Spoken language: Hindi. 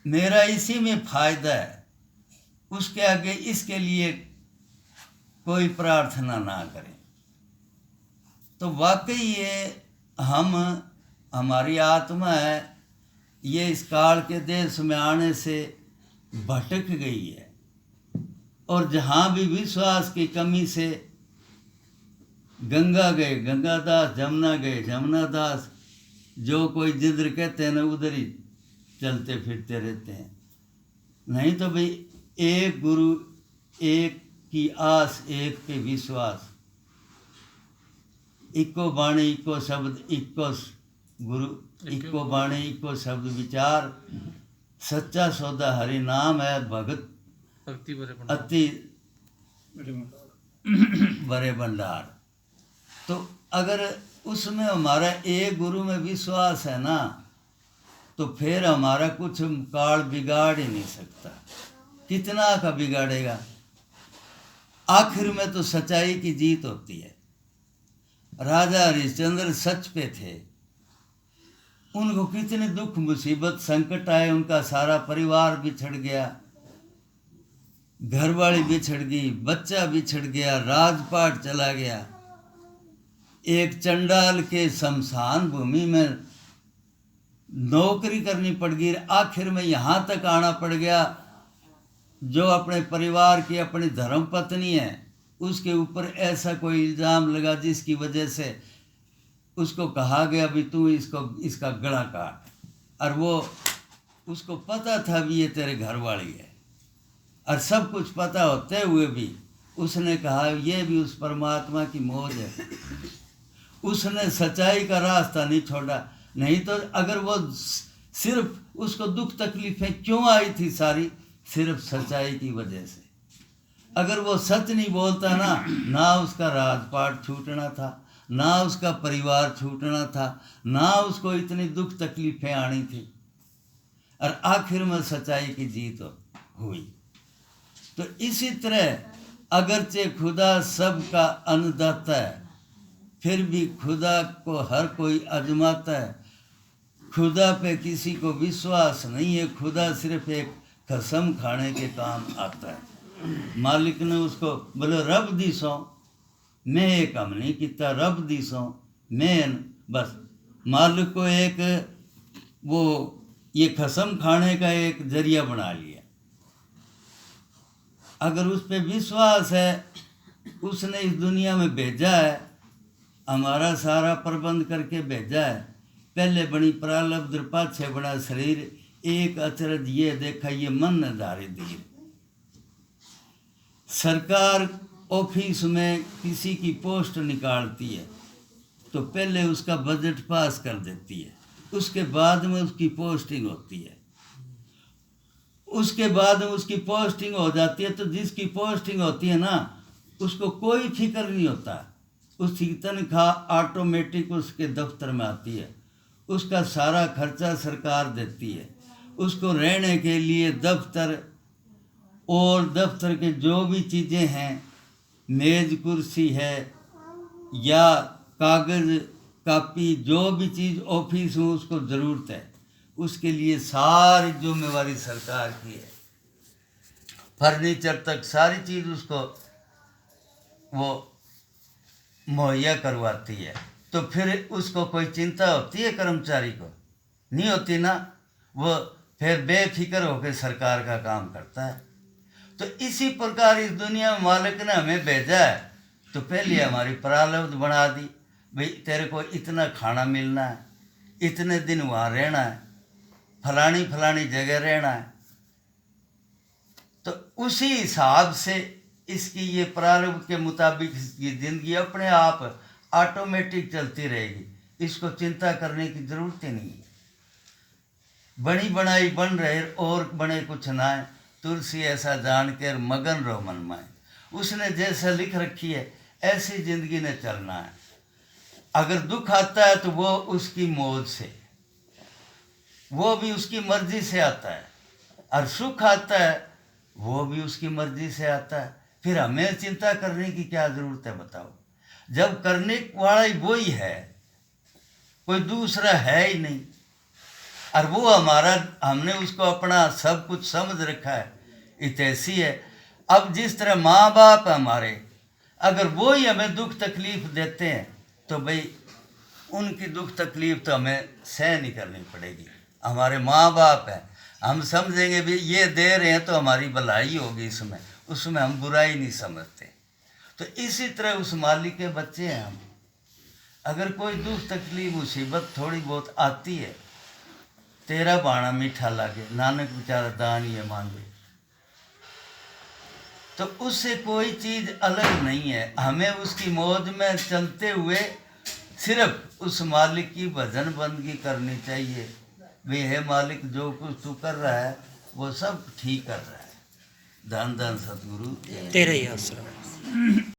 मेरा इसी में फायदा है, उसके आगे इसके लिए कोई प्रार्थना ना करें। तो वाकई ये हमारी आत्मा है, ये इस काल के देश में आने से भटक गई है, और जहाँ भी विश्वास की कमी से गंगा गए गंगादास, जमुना गए जमुनादास, जो कोई जिधर कहते हैं ना उधर ही चलते फिरते रहते हैं। नहीं तो भाई एक गुरु, एक की आस, एक पे विश्वास, इको बाणी इको शब्द इको गुरु, इको बाणी इको शब्द विचार, सच्चा सौदा हरि नाम है, भगत अति बड़े भंडार। तो अगर उसमें हमारा एक गुरु में विश्वास है ना, तो फिर हमारा कुछ काल बिगाड़ ही नहीं सकता। कितना का बिगाड़ेगा? आखिर में तो सच्चाई की जीत होती है। राजा हरिश्चंद्र सच पे थे, उनको कितने दुख मुसीबत संकट आए, उनका सारा परिवार बिछड़ गया, घरवाली बिछड़ गई, बच्चा बिछड़ गया, राजपाट चला गया, एक चंडाल के शमशान भूमि में नौकरी करनी पड़ गई, आखिर में यहाँ तक आना पड़ गया। जो अपने परिवार की अपनी धर्म पत्नी है, उसके ऊपर ऐसा कोई इल्ज़ाम लगा जिसकी वजह से उसको कहा गया भी तू इसका गला काट, और वो उसको पता था भी ये तेरे घर वाली है, और सब कुछ पता होते हुए भी उसने कहा ये भी उस परमात्मा की मौज है। उसने सच्चाई का रास्ता नहीं छोड़ा। नहीं तो अगर वो सिर्फ उसको दुख तकलीफें क्यों आई थी सारी, सिर्फ सच्चाई की वजह से। अगर वो सच नहीं बोलता ना उसका राजपाट छूटना था, ना उसका परिवार छूटना था, ना उसको इतनी दुख तकलीफें आनी थी, और आखिर में सच्चाई की जीत हुई। तो इसी तरह अगरचे खुदा सबका अन्नदाता है, फिर भी खुदा को हर कोई आजमाता है। खुदा पे किसी को विश्वास नहीं है, खुदा सिर्फ एक कसम खाने के काम आता है। मालिक ने उसको बोले रब दी सौ, मैं एक काम नहीं किया, रब दी सौ मैं बस। मालिक को एक वो ये कसम खाने का एक जरिया बना लिया। अगर उस पर विश्वास है, उसने इस दुनिया में भेजा है, हमारा सारा प्रबंध करके भेजा है। पहले बनी प्रारब्ध, पाछे बड़ा शरीर, एक अचरज ये देखा ये मन न धारे धीर। सरकार ऑफिस में किसी की पोस्ट निकालती है तो पहले उसका बजट पास कर देती है, उसके बाद में उसकी पोस्टिंग होती है। उसके बाद में उसकी पोस्टिंग हो जाती है, तो जिसकी पोस्टिंग होती है ना, उसको कोई फिक्र नहीं होता, उसकी तनख्वाह ऑटोमेटिक उसके दफ्तर में आती है, उसका सारा खर्चा सरकार देती है। उसको रहने के लिए दफ्तर और दफ्तर के जो भी चीज़ें हैं, मेज़ कुर्सी है या कागज़ कापी, जो भी चीज़ ऑफिस में उसको ज़रूरत है, उसके लिए सारी जिम्मेवारी सरकार की है। फर्नीचर तक सारी चीज़ उसको वो मुहैया करवाती है। तो फिर उसको कोई चिंता होती है? कर्मचारी को नहीं होती ना, वो फिर बेफिक्र होकर सरकार का काम करता है। तो इसी प्रकार इस दुनिया में मालिक ने हमें भेजा है, तो पहले हमारी प्रारब्ध बना दी, भाई तेरे को इतना खाना मिलना है, इतने दिन वहाँ रहना है, फलानी फलानी जगह रहना है। तो उसी हिसाब से इसकी ये प्रारब्ध के मुताबिक इसकी ज़िंदगी अपने आप ऑटोमेटिक चलती रहेगी, इसको चिंता करने की ज़रूरत ही नहीं है। बनी बनाई बन रहे और बने कुछ ना है, तुलसी ऐसा जान कर मगन रहो मन माए। उसने जैसा लिख रखी है ऐसी ज़िंदगी ने चलना है। अगर दुख आता है तो वो उसकी मौज से, वो भी उसकी मर्जी से आता है, और सुख आता है वो भी उसकी मर्जी से आता है। फिर हमें चिंता करने की क्या ज़रूरत है बताओ, जब करने वाला ही वही है, कोई दूसरा है ही नहीं। और वो हमारा, हमने उसको अपना सब कुछ समझ रखा है, इतैसी है। अब जिस तरह माँ बाप हमारे, अगर वो ही हमें दुख तकलीफ देते हैं तो भाई उनकी दुख तकलीफ तो हमें सहन नहीं करनी पड़ेगी। हमारे माँ बाप हैं, हम समझेंगे भी ये दे रहे हैं तो हमारी भलाई होगी इसमें, उसमें हम बुराई नहीं समझते। तो इसी तरह उस मालिक के बच्चे हैं हम। अगर कोई दुख तकलीफ मुसीबत थोड़ी बहुत आती है, तेरा बाणा मीठा लागे, नानक बेचारा दान ये मांगे, तो उससे कोई चीज़ अलग नहीं है। हमें उसकी मौज में चलते हुए सिर्फ उस मालिक की भजन बंदगी करनी चाहिए। वे है मालिक, जो कुछ तू कर रहा है वो सब ठीक कर रहा है। धन धन सतगुरु तेरा ही आसरा।